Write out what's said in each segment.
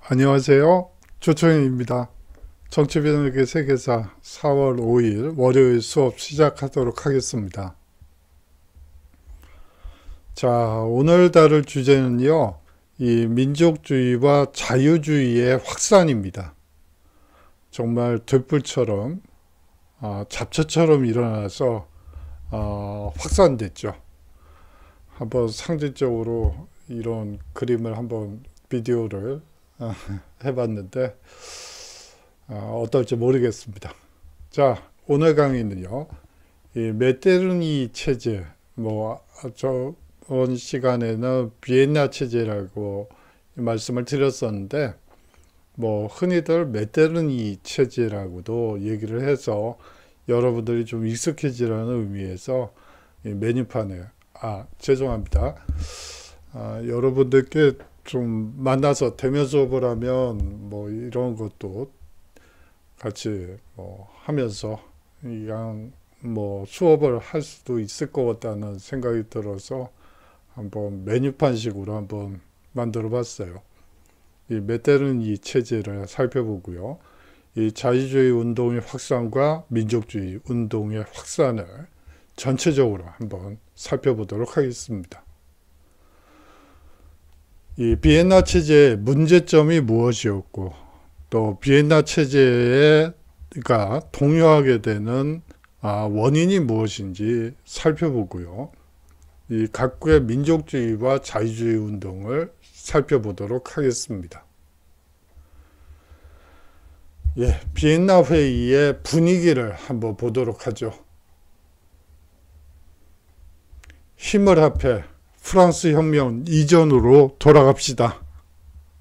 안녕하세요. 조초영입니다. 정치변호의 세계사 4월 5일 월요일 수업 시작하도록 하겠습니다. 자, 오늘 다룰 주제는요, 이 민족주의와 자유주의의 확산입니다. 정말 들불처럼, 잡초처럼 일어나서 확산됐죠. 한번 상징적으로 이런 그림을 한번 비디오를 해봤는데 어떨지 모르겠습니다. 자, 오늘 강의는요, 이 메테르니 체제, 저번 시간에는 비엔나 체제라고 말씀을 드렸었는데, 흔히들 메테르니 체제라고도 얘기를 해서 여러분들이 좀 익숙해지라는 의미에서 이 메뉴판에, 죄송합니다. 여러분들께 좀 만나서 대면 수업을 하면 이런 것도 같이 하면서 그냥 수업을 할 수도 있을 것 같다는 생각이 들어서 한번 메뉴판식으로 한번 만들어 봤어요. 이 메테르니 체제를 살펴보고요. 이 자유주의 운동의 확산과 민족주의 운동의 확산을 전체적으로 한번 살펴보도록 하겠습니다. 이 비엔나 체제의 문제점이 무엇이었고, 또 비엔나 체제가 동요하게 되는 원인이 무엇인지 살펴보고요. 이 각국의 민족주의와 자유주의 운동을 살펴보도록 하겠습니다. 비엔나 회의의 분위기를 한번 보도록 하죠. 힘을 합해 프랑스 혁명 이전으로 돌아갑시다.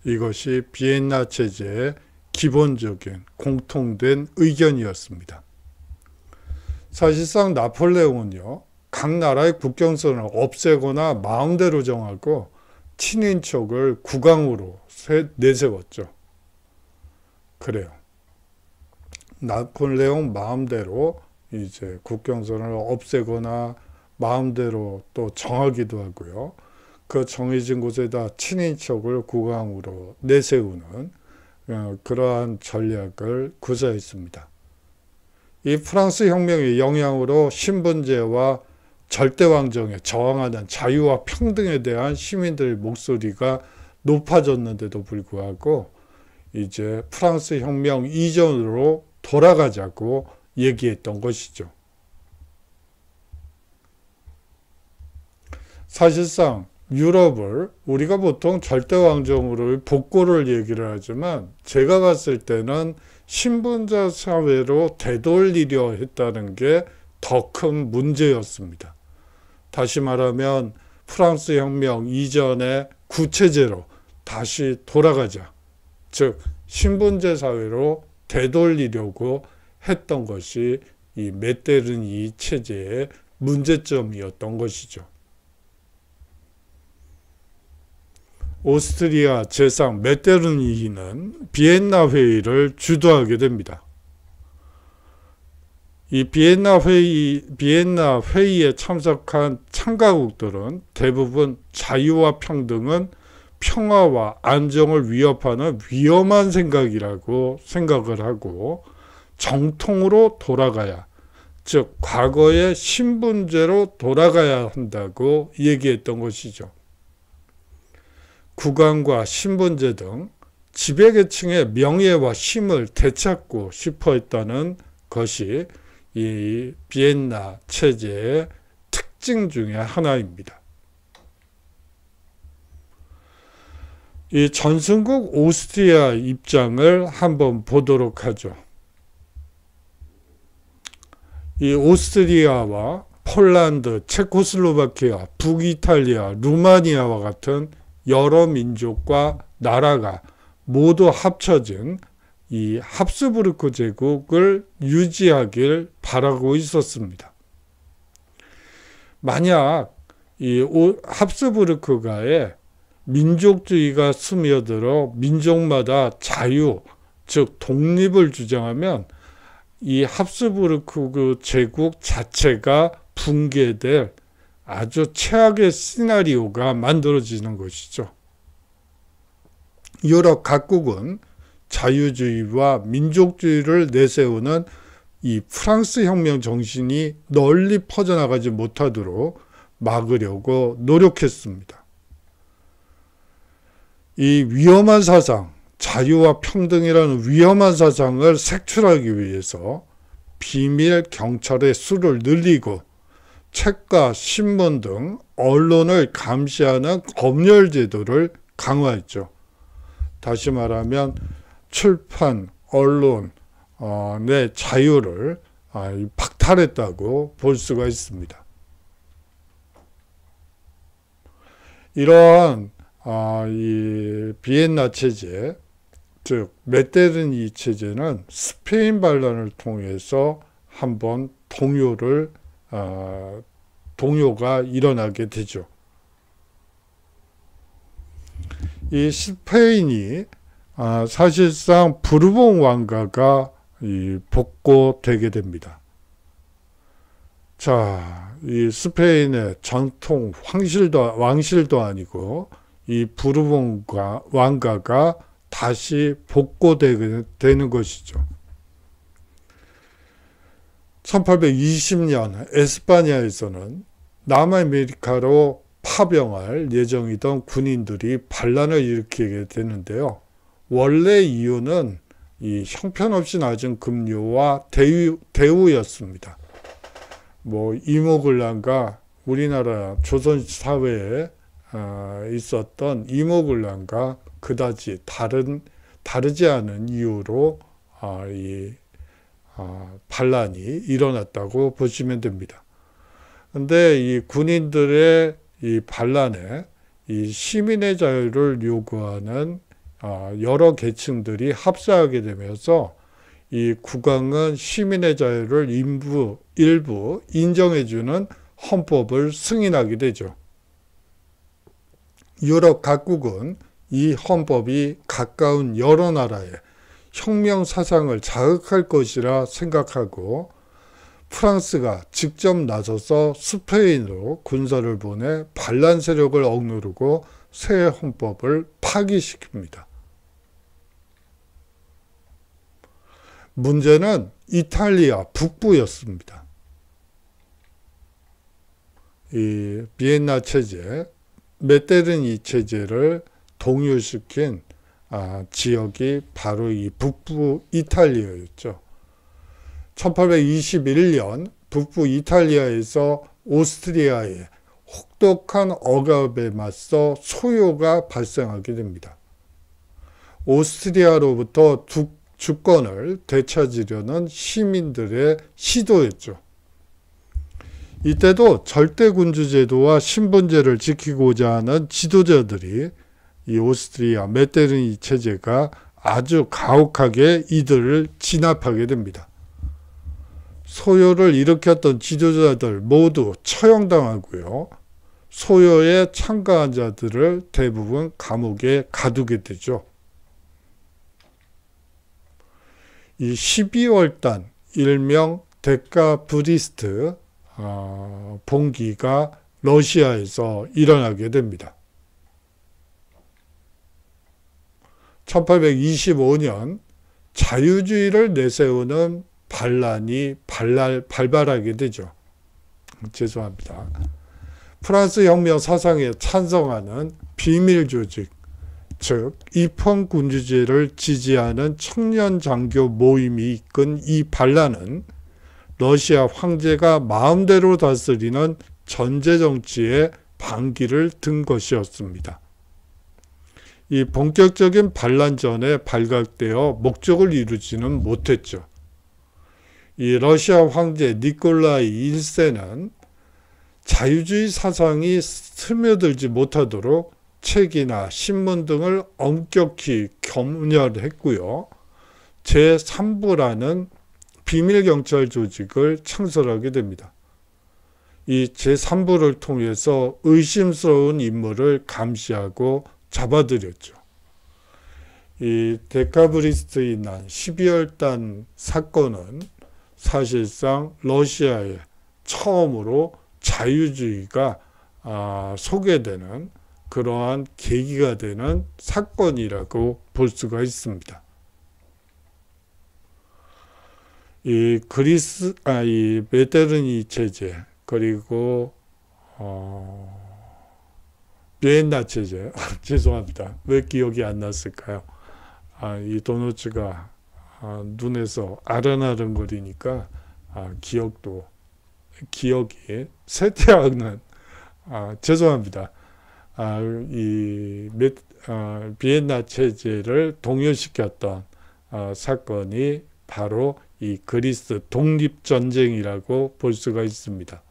이것이 비엔나 체제의 기본적인 공통된 의견이었습니다. 사실상 나폴레옹은요, 각 나라의 국경선을 없애거나 마음대로 정하고 친인척을 국왕으로 내세웠죠. 그래요. 나폴레옹 마음대로 이제 국경선을 없애거나 마음대로 또 정하기도 하고요. 그 정해진 곳에다 친인척을 국왕으로 내세우는 그러한 전략을 구사했습니다. 이 프랑스 혁명의 영향으로 신분제와 절대왕정에 저항하는 자유와 평등에 대한 시민들의 목소리가 높아졌는데도 불구하고 이제 프랑스 혁명 이전으로 돌아가자고 얘기했던 것이죠. 사실상 유럽을 우리가 보통 절대왕정으로 복고를 얘기를 하지만 제가 봤을 때는 신분자 사회로 되돌리려 했다는 게 더 큰 문제였습니다. 다시 말하면 프랑스 혁명 이전의 구체제로 다시 돌아가자. 즉 신분제 사회로 되돌리려고 했던 것이 이 메테르니 체제의 문제점이었던 것이죠. 오스트리아 제상 메테르니히는 비엔나 회의를 주도하게 됩니다. 이 비엔나 회의에 참석한 참가국들은 대부분 자유와 평등은 평화와 안정을 위협하는 위험한 생각이라고 생각을 하고 정통으로 돌아가야, 즉 과거의 신분제로 돌아가야 한다고 얘기했던 것이죠. 국왕과 신분제 등 지배계층의 명예와 힘을 되찾고 싶어 했다는 것이 이 비엔나 체제의 특징 중에 하나입니다. 이 전승국 오스트리아 입장을 한번 보도록 하죠. 이 오스트리아와 폴란드, 체코슬로바키아, 북이탈리아, 루마니아와 같은 여러 민족과 나라가 모두 합쳐진 이 합스부르크 제국을 유지하길 바라고 있었습니다. 만약 이 합스부르크가의 민족주의가 스며들어 민족마다 자유, 즉 독립을 주장하면 이 합스부르크 제국 자체가 붕괴될 아주 최악의 시나리오가 만들어지는 것이죠. 유럽 각국은 자유주의와 민족주의를 내세우는 이 프랑스 혁명 정신이 널리 퍼져나가지 못하도록 막으려고 노력했습니다. 이 위험한 사상, 자유와 평등이라는 위험한 사상을 색출하기 위해서 비밀 경찰의 수를 늘리고 책과 신문 등 언론을 감시하는 검열 제도를 강화했죠. 다시 말하면 출판, 언론의 자유를 박탈했다고 볼 수가 있습니다. 이러한 이 비엔나 체제, 즉 메테르니 체제는 스페인 반란을 통해서 한번 동요가 일어나게 되죠. 이 스페인이 사실상 부르봉 왕가가 복고되게 됩니다. 자, 이 스페인의 전통 왕실도 아니고 이 부르봉 왕가가 다시 복고되게 되는 것이죠. 1820년 에스파냐에서는 남아메리카로 파병할 예정이던 군인들이 반란을 일으키게 되는데요. 원래 이유는 이 형편없이 낮은 급료와 대우였습니다. 이모군란과 우리나라 조선 사회에 있었던 이모군란과 그다지 다르지 않은 이유로 반란이 일어났다고 보시면 됩니다. 근데 이 군인들의 이 반란에 이 시민의 자유를 요구하는 여러 계층들이 합사하게 되면서 이 국왕은 시민의 자유를 일부 인정해주는 헌법을 승인하게 되죠. 유럽 각국은 이 헌법이 가까운 여러 나라의 혁명 사상을 자극할 것이라 생각하고 프랑스가 직접 나서서 스페인으로 군사를 보내 반란 세력을 억누르고 새 헌법을 파기시킵니다. 문제는 이탈리아 북부였습니다. 이 비엔나 체제, 메테르니 체제를 동요시킨 지역이 바로 이 북부 이탈리아였죠. 1821년 북부 이탈리아에서 오스트리아의 혹독한 억압에 맞서 소요가 발생하게 됩니다. 오스트리아로부터 주권을 되찾으려는 시민들의 시도였죠. 이때도 절대군주제도와 신분제를 지키고자 하는 지도자들이 이 오스트리아 메테르니 체제가 아주 가혹하게 이들을 진압하게 됩니다. 소요를 일으켰던 지도자들 모두 처형당하고요. 소요에 참가한 자들을 대부분 감옥에 가두게 되죠. 이 12월달 일명 데카브리스트 봉기가 러시아에서 일어나게 됩니다. 1825년 자유주의를 내세우는 반란이 발발하게 되죠. 죄송합니다. 프랑스 혁명 사상에 찬성하는 비밀 조직, 즉 입헌군주제를 지지하는 청년 장교 모임이 이끈 이 반란은 러시아 황제가 마음대로 다스리는 전제 정치에 반기를 든 것이었습니다. 이 본격적인 반란전에 발각되어 목적을 이루지는 못했죠. 이 러시아 황제 니콜라이 1세는 자유주의 사상이 스며들지 못하도록 책이나 신문 등을 엄격히 검열했고요. 제3부라는 비밀경찰 조직을 창설하게 됩니다. 이 제3부를 통해서 의심스러운 인물을 감시하고 잡아들였죠. 이 데카브리스트의 난 12월달 사건은 사실상 러시아에 처음으로 자유주의가 소개되는 그러한 계기가 되는 사건이라고 볼 수가 있습니다. 이 메테르니 체제, 그리고 비엔나 체제, 죄송합니다. 왜 기억이 안 났을까요? 이 도너츠가 눈에서 아른아른거리니까 기억이 쇠퇴하는, 죄송합니다. 비엔나 체제를 동요시켰던 사건이 바로 이 그리스 독립전쟁이라고 볼 수가 있습니다.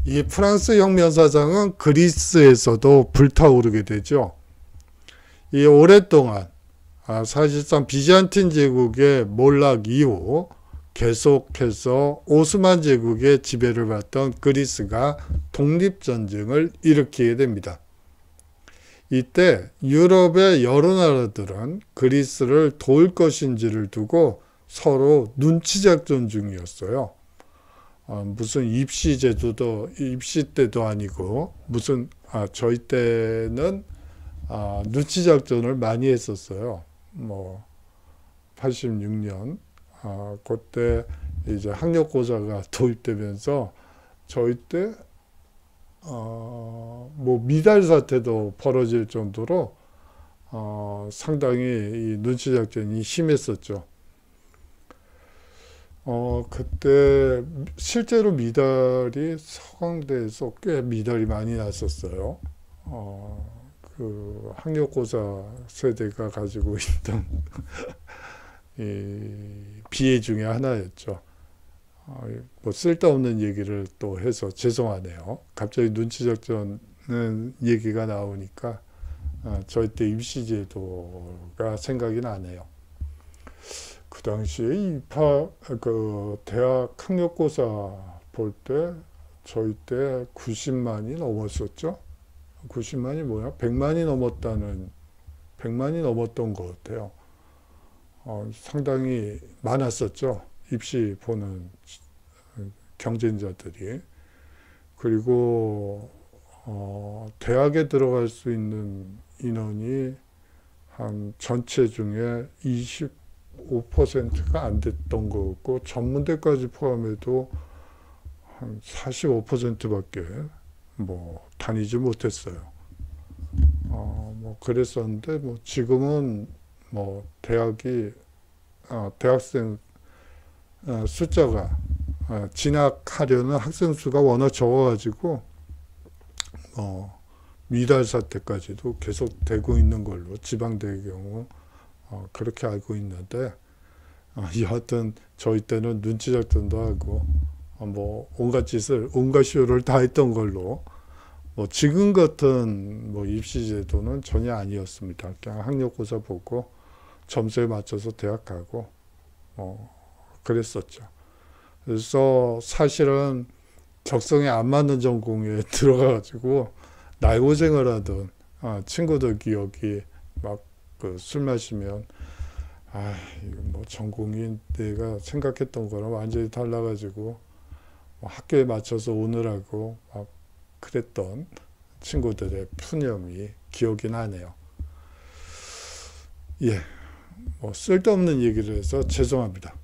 이 프랑스 혁명사상은 그리스에서도 불타오르게 되죠. 이 오랫동안 사실상 비잔틴 제국의 몰락 이후 계속해서 오스만 제국의 지배를 받던 그리스가 독립전쟁을 일으키게 됩니다. 이때 유럽의 여러 나라들은 그리스를 도울 것인지를 두고 서로 눈치작전 중이었어요. 무슨 입시 때도 아니고 무슨 저희 때는 눈치작전을 많이 했었어요. 86년 그때 이제 학력고사가 도입되면서 저희 때 미달 사태도 벌어질 정도로 상당히 이 눈치작전이 심했었죠. 그때 실제로 미달이 서강대에서 꽤 미달이 많이 났었어요. 그 학력고사 세대가 가지고 있던 이 비애 중에 하나였죠. 쓸데없는 얘기를 또 해서 죄송하네요. 갑자기 눈치작전 얘기가 나오니까 저희 때 입시제도가 생각이 나네요. 그 당시에 대학 학력고사 볼 때 저희 때 90만이 넘었었죠. 90만이 뭐야? 100만이 넘었던 것 같아요. 상당히 많았었죠. 입시 보는 경쟁자들이. 그리고 대학에 들어갈 수 있는 인원이 한 전체 중에 25%가 안 됐던 것 같고 전문대까지 포함해도 한 45%밖에 다니지 못했어요. 그랬었는데 지금은 대학생 숫자가 진학하려는 학생 수가 워낙 적어가지고 미달 사태까지도 계속 되고 있는 걸로 지방대의 경우 그렇게 알고 있는데 여하튼 저희 때는 눈치작전도 하고 온갖 쇼를 다 했던 걸로 지금 같은 입시제도는 전혀 아니었습니다. 그냥 학력고사 보고 점수에 맞춰서 대학 가고 그랬었죠. 그래서 사실은 적성에 안 맞는 전공에 들어가가지고 날고생을 하던 친구들 기억이 술 마시면 이거 전공이 내가 생각했던 거랑 완전히 달라가지고 학교에 맞춰서 오느라고 막 그랬던 친구들의 푸념이 기억이 나네요. 예, 쓸데없는 얘기를 해서 죄송합니다.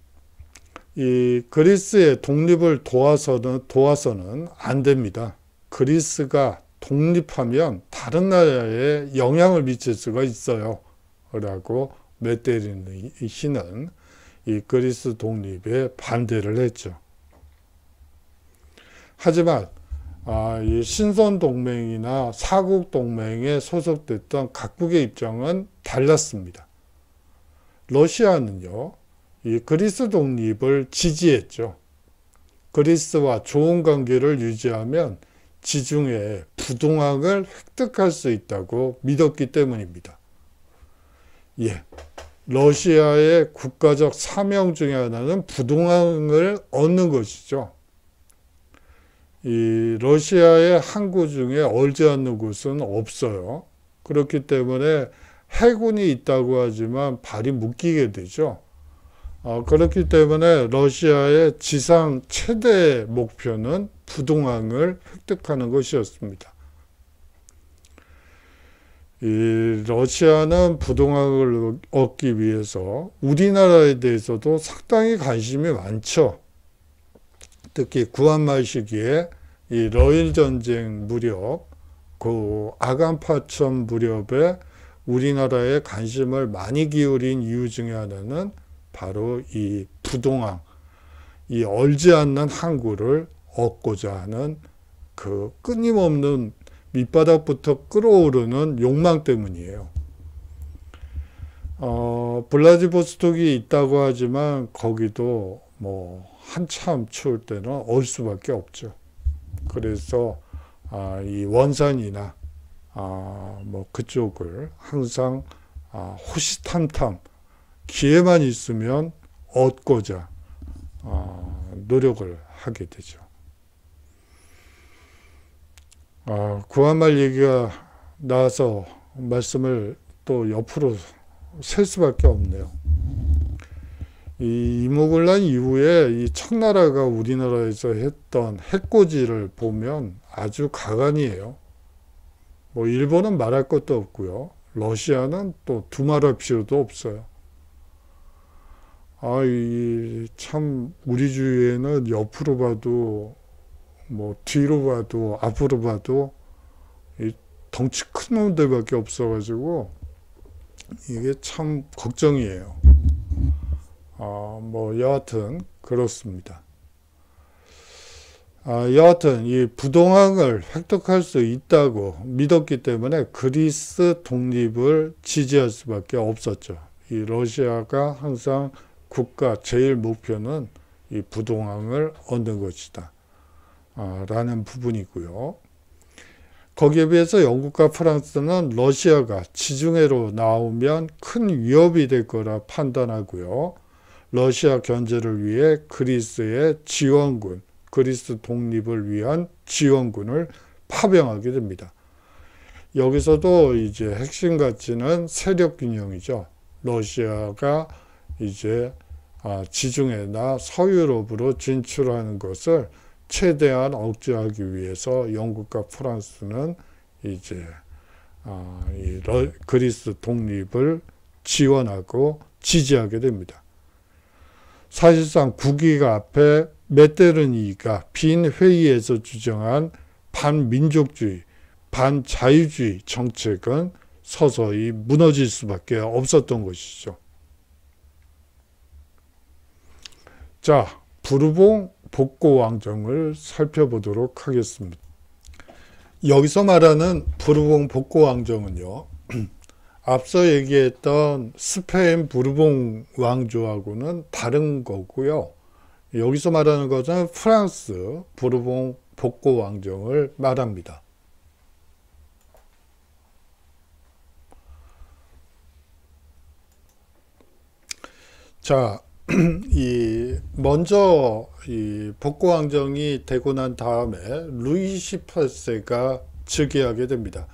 이 그리스의 독립을 도와서는 안 됩니다. 그리스가 독립하면 다른 나라에 영향을 미칠 수가 있어요. 라고 메테르니히는 이 그리스 독립에 반대를 했죠. 하지만 이 신선동맹이나 사국동맹에 소속됐던 각국의 입장은 달랐습니다. 러시아는요, 이 그리스 독립을 지지했죠. 그리스와 좋은 관계를 유지하면 지중해 부동항을 획득할 수 있다고 믿었기 때문입니다. 예, 러시아의 국가적 사명 중에 하나는 부동항을 얻는 것이죠. 이 러시아의 항구 중에 얼지 않는 곳은 없어요. 그렇기 때문에 해군이 있다고 하지만 발이 묶이게 되죠. 그렇기 때문에 러시아의 지상 최대 목표는 부동항을 획득하는 것이었습니다. 이 러시아는 부동항을 얻기 위해서 우리나라에 대해서도 상당히 관심이 많죠. 특히 구한말 시기에 이 러일 전쟁 무렵, 그 아간파천 무렵에 우리나라에 관심을 많이 기울인 이유 중에 하나는 바로 이 부동항, 이 얼지 않는 항구를 얻고자 하는 그 끊임없는 밑바닥부터 끌어오르는 욕망 때문이에요. 블라디보스톡이 있다고 하지만 거기도 뭐 한참 추울 때는 얼 수밖에 없죠. 그래서 이 원산이나 뭐 그쪽을 항상 호시탐탐 기회만 있으면 얻고자 노력을 하게 되죠. 구한말 얘기가 나와서 말씀을 또 옆으로 셀 수밖에 없네요. 이 이모군란 이후에 이 청나라가 우리나라에서 했던 해코지를 보면 아주 가관이에요. 뭐 일본은 말할 것도 없고요. 러시아는 또 두말할 필요도 없어요. 참 우리 주위에는 옆으로 봐도 뭐 뒤로 봐도 앞으로 봐도 이 덩치 큰 놈들밖에 없어가지고 이게 참 걱정이에요. 뭐 여하튼 그렇습니다. 여하튼 이 부동항을 획득할 수 있다고 믿었기 때문에 그리스 독립을 지지할 수밖에 없었죠. 이 러시아가 항상 국가 제일 목표는 이 부동항을 얻는 것이다 라는 부분이고요. 거기에 비해서 영국과 프랑스는 러시아가 지중해로 나오면 큰 위협이 될 거라 판단하고요. 러시아 견제를 위해 그리스의 지원군, 그리스 독립을 위한 지원군을 파병하게 됩니다. 여기서도 이제 핵심 가치는 세력 균형이죠. 러시아가 이제 지중해나 서유럽으로 진출하는 것을 최대한 억제하기 위해서 영국과 프랑스는 이제 그리스 독립을 지원하고 지지하게 됩니다. 사실상 국익 앞에 메테르니가 빈 회의에서 주장한 반민족주의, 반자유주의 정책은 서서히 무너질 수밖에 없었던 것이죠. 자, 부르봉 복고 왕정을 살펴보도록 하겠습니다. 여기서 말하는 부르봉 복고 왕정은요, 앞서 얘기했던 스페인 부르봉 왕조하고는 다른 거고요. 여기서 말하는 것은 프랑스 부르봉 복고 왕정을 말합니다. 자, 먼저 이 복고 왕정이 되고 난 다음에 루이 18세가 즉위하게 됩니다.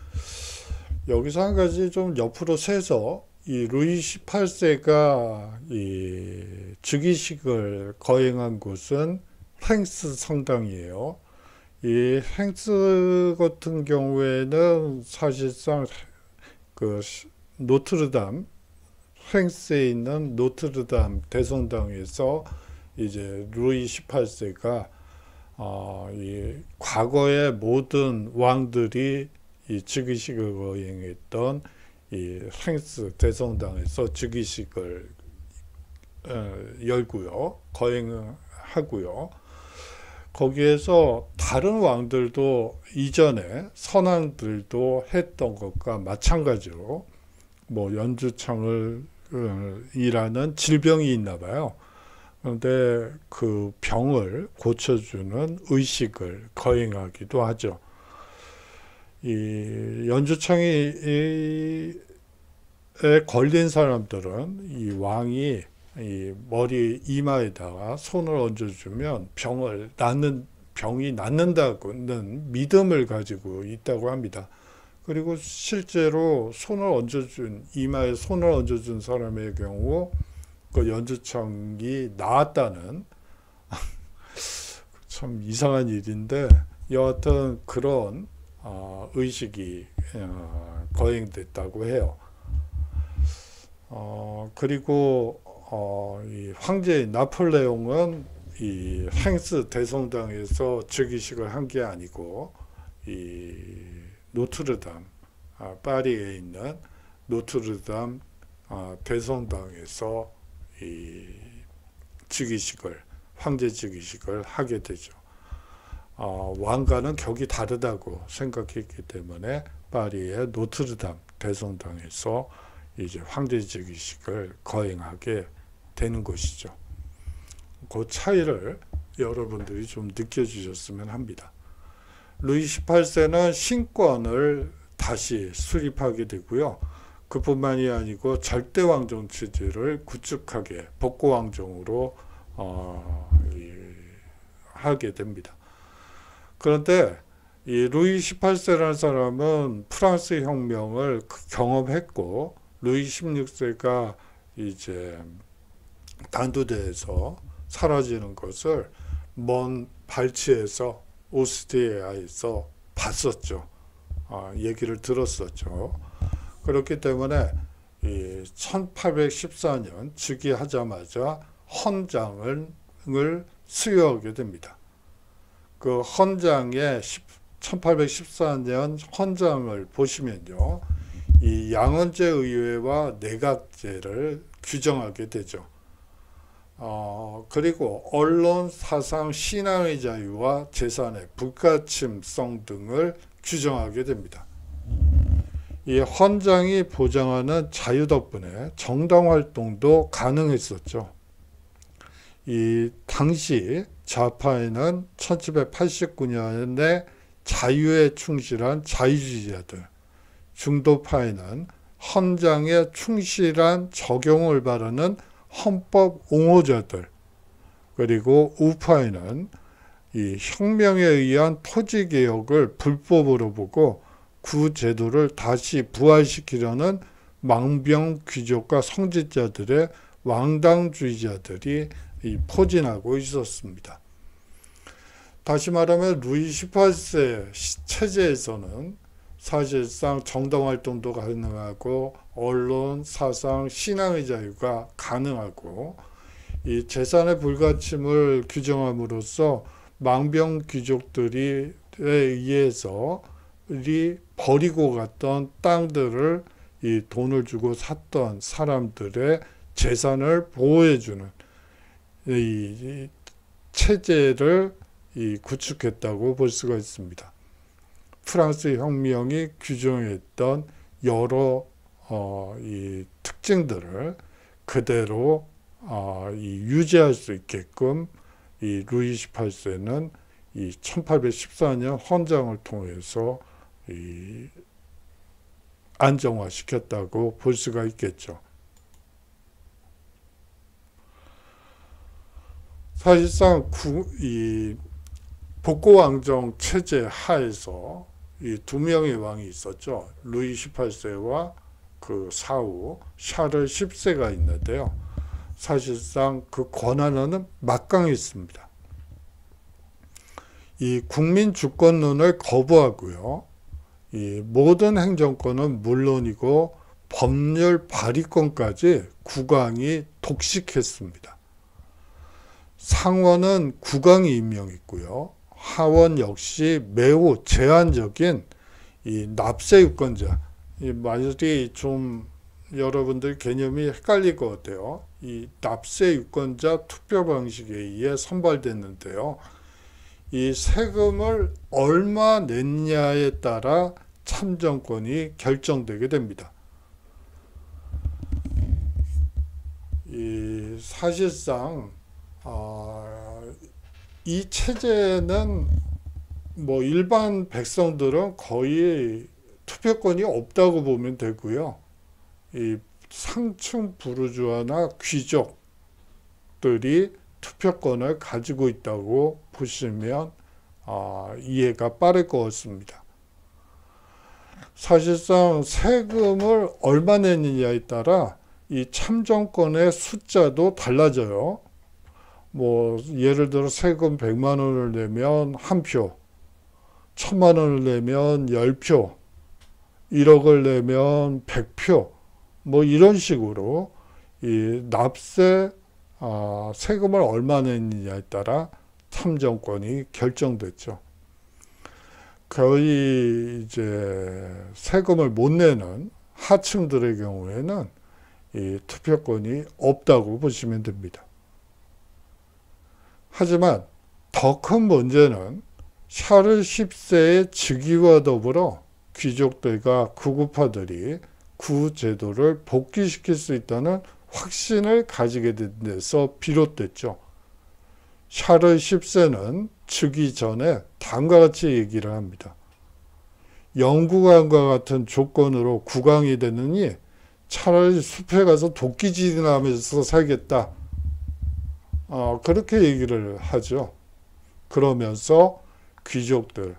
여기서 한 가지 좀 옆으로 세서 이 루이 18세가 이 즉위식을 거행한 곳은 횡스 성당이에요. 이 횡스 같은 경우에는 사실상 그 노트르담, 횡스에 있는 노트르담 대성당에서 이제 루이 18세가 이 과거의 모든 왕들이 이 즉위식을 거행했던 이 횡스 대성당에서 즉위식을 열고요, 거행하고요. 거기에서 다른 왕들도 이전에 선왕들도 했던 것과 마찬가지로 뭐 연주창을 이라는 질병이 있나 봐요. 그런데 그 병을 고쳐주는 의식을 거행하기도 하죠. 이 연주창에 걸린 사람들은 이 왕이 이 머리 이마에다가 손을 얹어주면 병이 낫는다고는 믿음을 가지고 있다고 합니다. 그리고 실제로 이마에 손을 얹어준 사람의 경우 그 연주청이 나왔다는 참 이상한 일인데 여하튼 그런 의식이 거행됐다고 해요. 그리고 이 황제인 나폴레옹은 이 횡스 대성당에서 즉위식을 한 게 아니고 이 노트르담 파리에 있는 노트르담 대성당에서 이 즉위식을 황제 즉위식을 하게 되죠. 왕과는 격이 다르다고 생각했기 때문에 파리의 노트르담 대성당에서 이제 황제 즉위식을 거행하게 되는 것이죠. 그 차이를 여러분들이 좀 느껴주셨으면 합니다. 루이 18세는 신권을 다시 수립하게 되고요. 그뿐만이 아니고 절대왕정 체제를 구축하게 복고왕정으로 하게 됩니다. 그런데 이 루이 18세라는 사람은 프랑스 혁명을 경험했고 루이 16세가 이제 단두대에서 사라지는 것을 먼 발치에서 오스트리아에서 봤었죠. 얘기를 들었었죠. 그렇기 때문에 이 1814년 즉위하자마자 헌장을 수여하게 됩니다. 그 헌장에 1814년 헌장을 보시면요, 이 양원제 의회와 내각제를 규정하게 되죠. 그리고 언론, 사상, 신앙의 자유와 재산의 불가침성 등을 규정하게 됩니다. 이 헌장이 보장하는 자유 덕분에 정당 활동도 가능했었죠. 이 당시 좌파에는 1789년에 자유에 충실한 자유주의자들, 중도파에는 헌장에 충실한 적용을 바라는 헌법 옹호자들, 그리고 우파에는 이 혁명에 의한 토지 개혁을 불법으로 보고 구제도를 다시 부활시키려는 망병 귀족과 성직자들의 왕당주의자들이 포진하고 있었습니다. 다시 말하면 루이 18세 체제에서는 사실상 정당활동도 가능하고 언론, 사상, 신앙의 자유가 가능하고 이 재산의 불가침을 규정함으로써 망병 귀족들에 의해서 버리고 갔던 땅들을 이 돈을 주고 샀던 사람들의 재산을 보호해주는 이 체제를 구축했다고 볼 수가 있습니다. 프랑스 혁명이 규정했던 여러 이 특징들을 그대로 유지할 수 있게끔 이 루이 18세는 이 1814년 헌장을 통해서 안정화시켰다고 볼 수가 있겠죠. 사실상 이 복고왕정 체제 하에서 이 두 명의 왕이 있었죠. 루이 18세와 그 사후 샤를 10세가 있는데요. 사실상 그 권한은 막강했습니다. 이 국민 주권론을 거부하고요. 이 모든 행정권은 물론이고 법률 발의권까지 국왕이 독식했습니다. 상원은 국왕이 임명했고요. 하원 역시 매우 제한적인 이 납세 유권자, 이 말이 좀 여러분들 개념이 헷갈릴 것 같아요. 이 납세 유권자 투표 방식에 의해 선발됐는데요. 이 세금을 얼마 냈냐에 따라 참정권이 결정되게 됩니다. 이 사실상 이 체제는 뭐 일반 백성들은 거의 투표권이 없다고 보면 되고요. 이 상층 부르주아나 귀족들이 투표권을 가지고 있다고 보시면 이해가 빠를 것 같습니다. 사실상 세금을 얼마 내느냐에 따라 이 참정권의 숫자도 달라져요. 뭐 예를 들어 세금 100만 원을 내면 1표, 1000만 원을 내면 10표, 1억을 내면 100표, 뭐 이런 식으로 이 납세 세금을 얼마 냈느냐에 따라 참정권이 결정됐죠. 거의 이제 세금을 못 내는 하층들의 경우에는 이 투표권이 없다고 보시면 됩니다. 하지만 더 큰 문제는 샤를 10세의 즉위와 더불어 귀족들과 구급파들이 구제도를 복귀시킬 수 있다는 확신을 가지게 된 데서 비롯됐죠. 샤를 10세는 즉위 전에 다음과 같이 얘기를 합니다. 영구관과 같은 조건으로 국왕이 되느니 차라리 숲에 가서 도끼질이나 하면서 살겠다. 그렇게 얘기를 하죠. 그러면서 귀족들과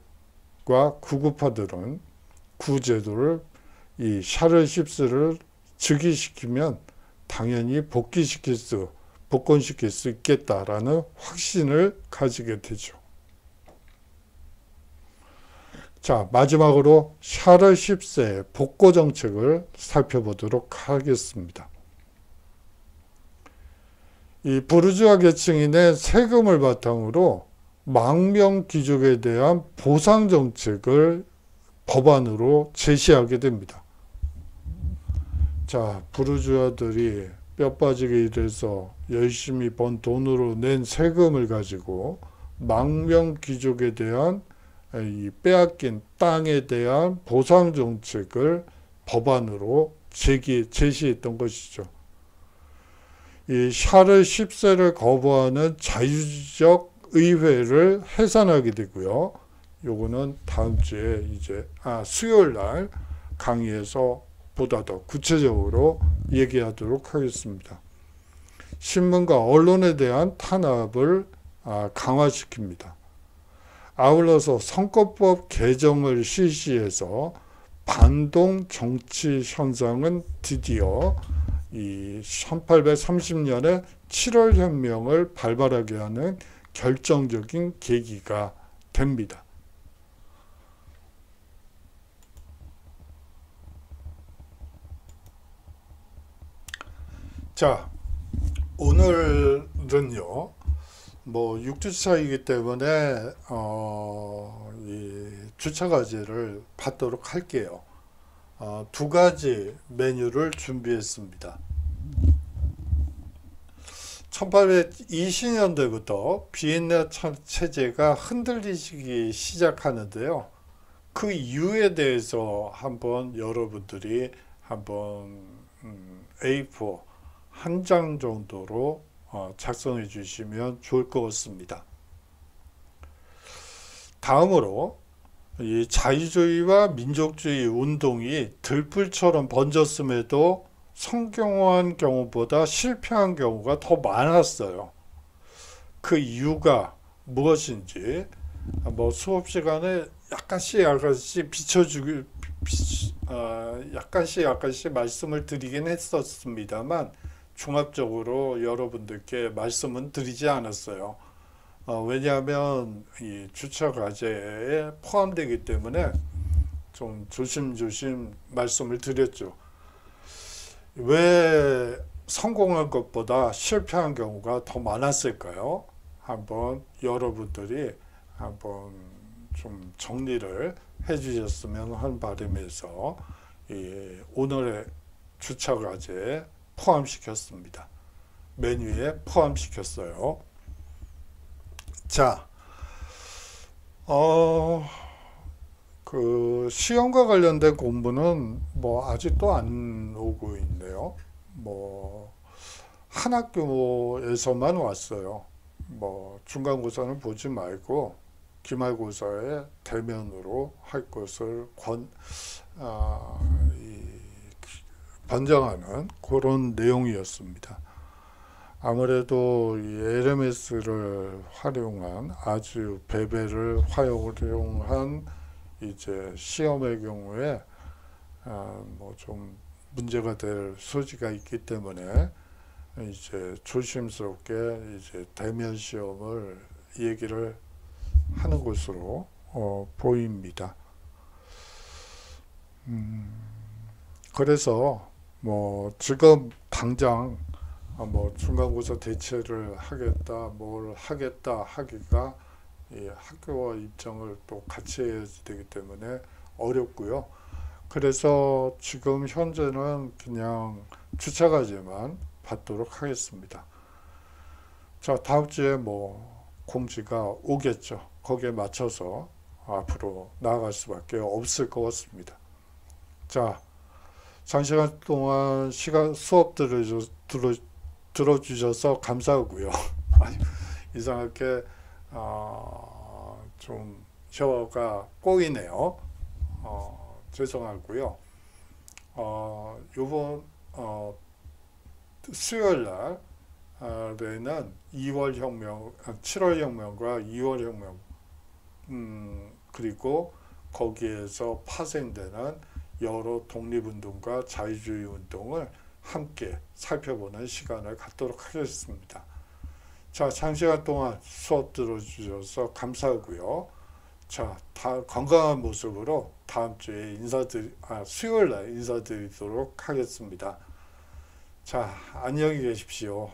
구급파들은 구제도를 이 샤를 10세를 즉위시키면 당연히 복권시킬 수 있겠다라는 확신을 가지게 되죠. 자, 마지막으로 샤를 10세의 복고 정책을 살펴보도록 하겠습니다. 이 부르주아 계층이 낸 세금을 바탕으로 망명 귀족에 대한 보상 정책을 법안으로 제시하게 됩니다. 자, 부르주아들이 뼈 빠지게 일해서 열심히 번 돈으로 낸 세금을 가지고 망명 귀족에 대한 이 빼앗긴 땅에 대한 보상 정책을 법안으로 제시했던 것이죠. 이 샤를 10세를 거부하는 자유적 의회를 해산하게 되고요. 요거는 다음 주에 이제 수요일 날 강의에서 보다 더 구체적으로 얘기하도록 하겠습니다. 신문과 언론에 대한 탄압을 강화시킵니다. 아울러서 선거법 개정을 실시해서 반동 정치 현상은 드디어 이 1830년에 7월 혁명을 발발하게 하는 결정적인 계기가 됩니다. 자, 오늘은요, 뭐 6주차이기 때문에 이 주차 과제를 받도록 할게요. 두 가지 메뉴를 준비했습니다. 1820년대부터 비엔나 체제가 흔들리기 시작하는데요. 그 이유에 대해서 한번 여러분들이 한번 A4 한 장 정도로 작성해 주시면 좋을 것 같습니다. 다음으로 이 자유주의와 민족주의 운동이 들불처럼 번졌음에도 성공한 경우보다 실패한 경우가 더 많았어요. 그 이유가 무엇인지 뭐 수업 시간에 약간씩 약간씩 말씀을 드리긴 했었습니다만 종합적으로 여러분들께 말씀은 드리지 않았어요. 왜냐하면 이 주차 과제에 포함되기 때문에 좀 조심조심 말씀을 드렸죠. 왜 성공한 것보다 실패한 경우가 더 많았을까요? 한번 여러분들이 한번 좀 정리를 해주셨으면 하는 바람에서 오늘의 주차 과제에 포함시켰습니다. 메뉴에 포함시켰어요. 자, 그 시험과 관련된 공부는 뭐 아직도 안 오고 있네요. 뭐 한 학교에서만 왔어요. 뭐 중간고사는 보지 말고 기말고사에 대면으로 할 것을 권장하는 그런 내용이었습니다. 아무래도 이 LMS를 활용한 아주 베베를 활용한 이제 시험의 경우에 뭐 좀 문제가 될 소지가 있기 때문에 이제 조심스럽게 이제 대면 시험을 얘기를 하는 것으로 보입니다. 그래서 뭐 지금 당장 뭐 중간고사 대체를 하겠다, 뭘 하겠다 하기가 이 학교와 입장을 또 같이 해야 되기 때문에 어렵고요. 그래서 지금 현재는 그냥 주차까지만 받도록 하겠습니다. 자, 다음 주에 뭐 공지가 오겠죠. 거기에 맞춰서 앞으로 나아갈 수밖에 없을 것 같습니다. 자, 장시간 동안 수업 들어주셔서 감사하고요. 이상하게 좀 혀가 꼬이네요. 죄송하고요. 요번 수요일 날에는 2월 혁명, 7월 혁명과 2월 혁명, 그리고 거기에서 파생되는 여러 독립운동과 자유주의 운동을 함께 살펴보는 시간을 갖도록 하겠습니다. 자, 장시간 동안 수업 들어주셔서 감사하고요. 자, 건강한 모습으로 다음 주에 수요일 날 인사드리도록 하겠습니다. 자, 안녕히 계십시오.